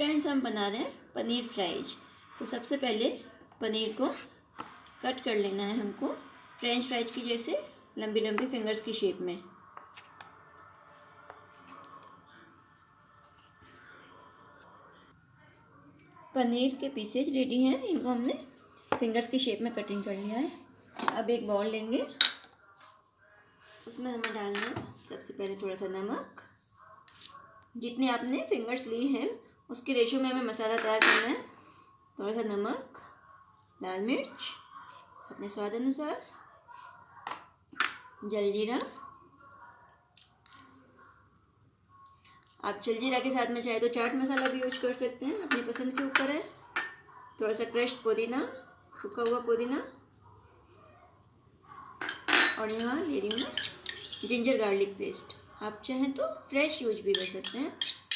Friends, हम बना रहे हैं पनीर फ्राइज। तो सबसे पहले पनीर को कट कर लेना है हमको फ्रेंच फ्राइज की जैसे लंबी लंबी फिंगर्स की शेप में। पनीर के पीसेज रेडी हैं, इनको हमने फिंगर्स की शेप में कटिंग कर लिया है। अब एक बाउल लेंगे, उसमें हमें डालना है सबसे पहले थोड़ा सा नमक। जितने आपने फिंगर्स लिए हैं उसके रेशियो में हमें मसाला तैयार करना है। थोड़ा सा नमक, लाल मिर्च अपने स्वाद अनुसार, जलजीरा। आप जलजीरा के साथ में चाहे तो चाट मसाला भी यूज कर सकते हैं, अपनी पसंद के ऊपर है। थोड़ा सा क्रश्ड पुदीना, सूखा हुआ पुदीना, और यहाँ ले रही हूँ मैं जिंजर गार्लिक पेस्ट। आप चाहें तो फ्रेश यूज भी कर सकते हैं,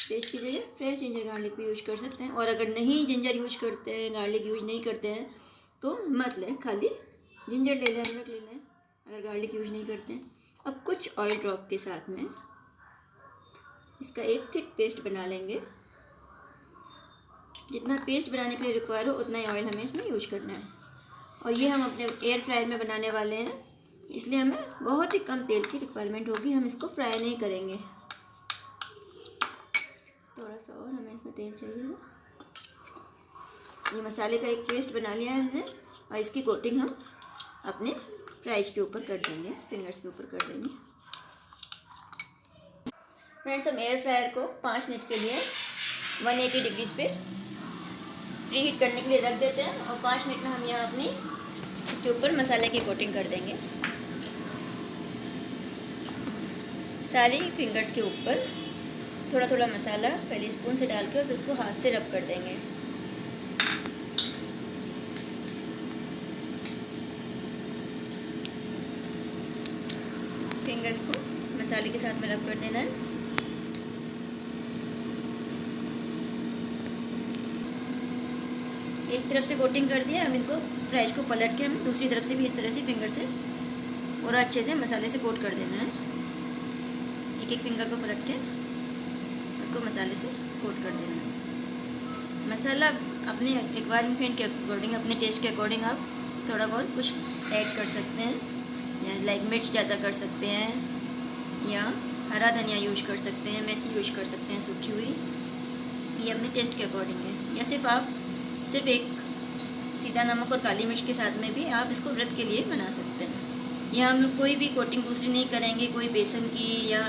पेस्ट की जगह फ्रेश जिंजर गार्लिक भी यूज कर सकते हैं। और अगर नहीं जिंजर यूज करते हैं, गार्लिक यूज नहीं करते हैं तो मत लें, खाली जिंजर ले लें, अदरक ले लें अगर गार्लिक यूज नहीं करते हैं। अब कुछ ऑयल ड्रॉप के साथ में इसका एक थिक पेस्ट बना लेंगे। जितना पेस्ट बनाने के लिए रिक्वायर हो उतना ही ऑयल हमें इसमें यूज करना है। और ये हम अपने एयर फ्रायर में बनाने वाले हैं, इसलिए हमें बहुत ही कम तेल की रिक्वायरमेंट होगी, हम इसको फ्राई नहीं करेंगे। थोड़ा सा और हमें इसमें तेल चाहिए। ये मसाले का एक पेस्ट बना लिया है हमने, और इसकी कोटिंग हम अपने फ्राइज के ऊपर कर देंगे, फिंगर्स के ऊपर कर देंगे। फ्रेंड्स, हम एयर फ्रायर को 5 मिनट के लिए 180 डिग्रीज पे प्री हीट करने के लिए रख देते हैं, और 5 मिनट में हम यहाँ अपनी इसके ऊपर मसाले की कोटिंग कर देंगे। सारी फिंगर्स के ऊपर थोड़ा थोड़ा मसाला पहले स्पून से डाल के और फिर इसको हाथ से रब कर देंगे। फिंगर्स को मसाले के साथ में रब कर देना है। एक तरफ से कोटिंग कर दिया, हम इनको फ्राइज को पलट के हम दूसरी तरफ से भी इस तरह से फिंगर से और अच्छे से मसाले से कोट कर देना है। एक एक फिंगर को पलट के उसको मसाले से कोट कर देना है। मसाला अपने रिक्वायरमेंट के अकॉर्डिंग, अपने टेस्ट के अकॉर्डिंग आप थोड़ा बहुत कुछ ऐड कर सकते हैं, या लाइक मिर्च ज़्यादा कर सकते हैं, या हरा धनिया यूज कर सकते हैं, मेथी यूज कर सकते हैं सूखी हुई। ये अपने टेस्ट के अकॉर्डिंग है। या सिर्फ एक सीधा नमक और काली मिर्च के साथ में भी आप इसको व्रत के लिए बना सकते हैं। या हम कोई भी कोटिंग दूसरी नहीं करेंगे, कोई बेसन की या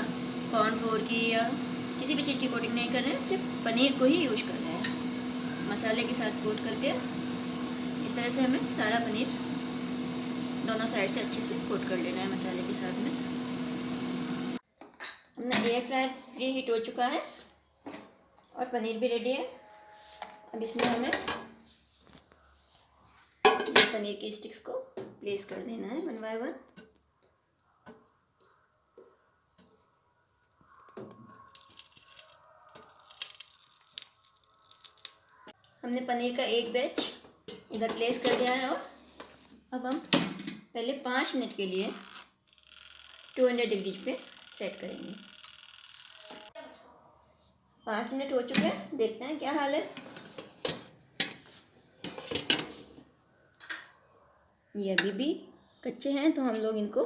कॉर्नफ्लोर की या किसी भी चीज़ की कोटिंग नहीं कर रहे हैं, सिर्फ पनीर को ही यूज कर रहे हैं। मसाले के साथ कोट करके इस तरह से हमें सारा पनीर दोनों साइड से अच्छे से कोट कर लेना है मसाले के साथ में। अपना एयर फ्रायर प्री हीट हो चुका है और पनीर भी रेडी है। अब इसमें हमें पनीर के स्टिक्स को प्लेस कर देना है 1 बाय 1। हमने पनीर का एक बैच इधर प्लेस कर दिया है, और अब हम पहले 5 मिनट के लिए 200 डिग्री पे सेट करेंगे। 5 मिनट हो चुके हैं, देखते हैं क्या हाल है। ये अभी भी कच्चे हैं, तो हम लोग इनको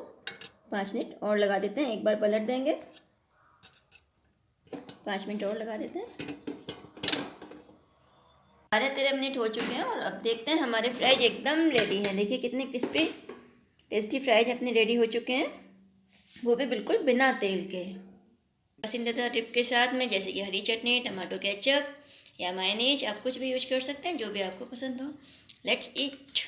5 मिनट और लगा देते हैं। एक बार पलट देंगे, 5 मिनट और लगा देते हैं। 12-13 मिनट हो चुके हैं, और अब देखते हैं हमारे फ्राइज एकदम रेडी हैं। देखिए कितने क्रिस्पी टेस्टी फ्राइज अपने रेडी हो चुके हैं, वो भी बिल्कुल बिना तेल के। पसंदीदा टिप के साथ में, जैसे कि हरी चटनी, टमाटो केचप या मायोनीज, आप कुछ भी यूज कर सकते हैं, जो भी आपको पसंद हो। Let's eat.